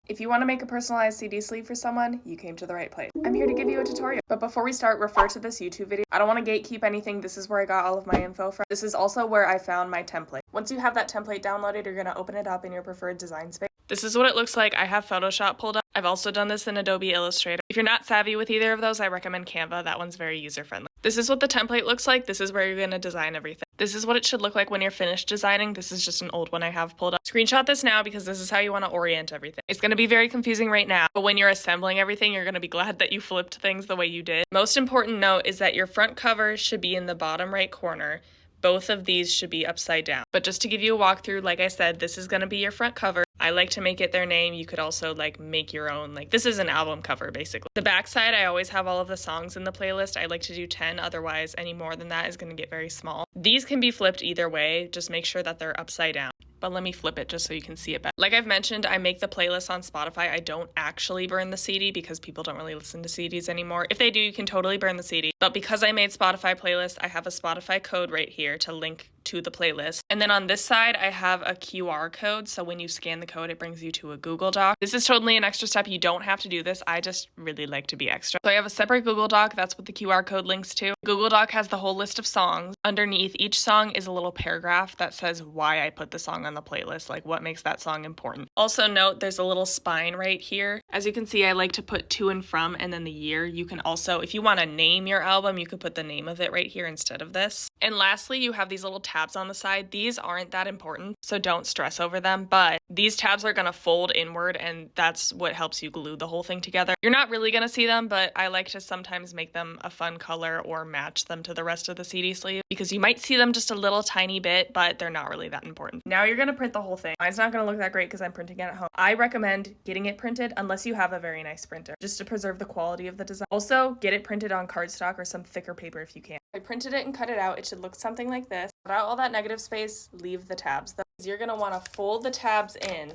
If you want to make a personalized CD sleeve for someone, you came to the right place. I'm here to give you a tutorial. But before we start, refer to this YouTube video. I don't want to gatekeep anything. This is where I got all of my info from. This is also where I found my template. Once you have that template downloaded, you're going to open it up in your preferred design space. This is what it looks like. I have Photoshop pulled up. I've also done this in Adobe Illustrator. If you're not savvy with either of those, I recommend Canva. That one's very user-friendly. This is what the template looks like. This is where you're going to design everything. This is what it should look like when you're finished designing. This is just an old one I have pulled up. Screenshot this now because this is how you want to orient everything. It's going to be very confusing right now, but when you're assembling everything, you're going to be glad that you flipped things the way you did. Most important note is that your front cover should be in the bottom right corner. Both of these should be upside down. But just to give you a walkthrough, like I said, this is going to be your front cover. I like to make it their name. You could also make your own, this is an album cover basically. The back side, I always have all of the songs in the playlist. I like to do 10, otherwise any more than that is going to get very small. These can be flipped either way, just make sure that they're upside down. But let me flip it just so you can see it better. Like I've mentioned, I make the playlist on Spotify. I don't actually burn the CD because people don't really listen to CDs anymore. If they do, you can totally burn the CD. But because I made Spotify playlist, I have a Spotify code right here to link to the playlist. And then on this side, I have a QR code. So when you scan the code, it brings you to a Google Doc. This is totally an extra step. You don't have to do this. I just really like to be extra. So I have a separate Google Doc. That's what the QR code links to. Google Doc has the whole list of songs. Underneath each song is a little paragraph that says why I put the song on the playlist, like what makes that song important. Also note there's a little spine right here. As you can see, I like to put to and from and then the year. You can also, if you want to name your album, you could put the name of it right here instead of this. And lastly, you have these little tabs on the side. These aren't that important, so don't stress over them, but these tabs are going to fold inward and that's what helps you glue the whole thing together. You're not really going to see them, but I like to sometimes make them a fun color or match them to the rest of the CD sleeve because you might see them just a little tiny bit, but they're not really that important. Now you're going to print the whole thing. Mine's not going to look that great because I'm printing it at home. I recommend getting it printed unless you have a very nice printer, just to preserve the quality of the design. Also, get it printed on cardstock or some thicker paper if you can. I printed it and cut it out. It should look something like this. Cut out all that negative space, leave the tabs though. You're going to want to fold the tabs in,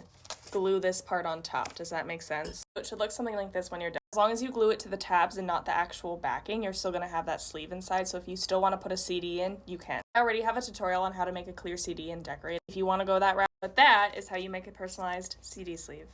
glue this part on top. Does that make sense? It should look something like this when you're done. As long as you glue it to the tabs and not the actual backing, you're still going to have that sleeve inside. So if you still want to put a CD in, you can. I already have a tutorial on how to make a clear CD and decorate if you want to go that route. But that is how you make a personalized CD sleeve.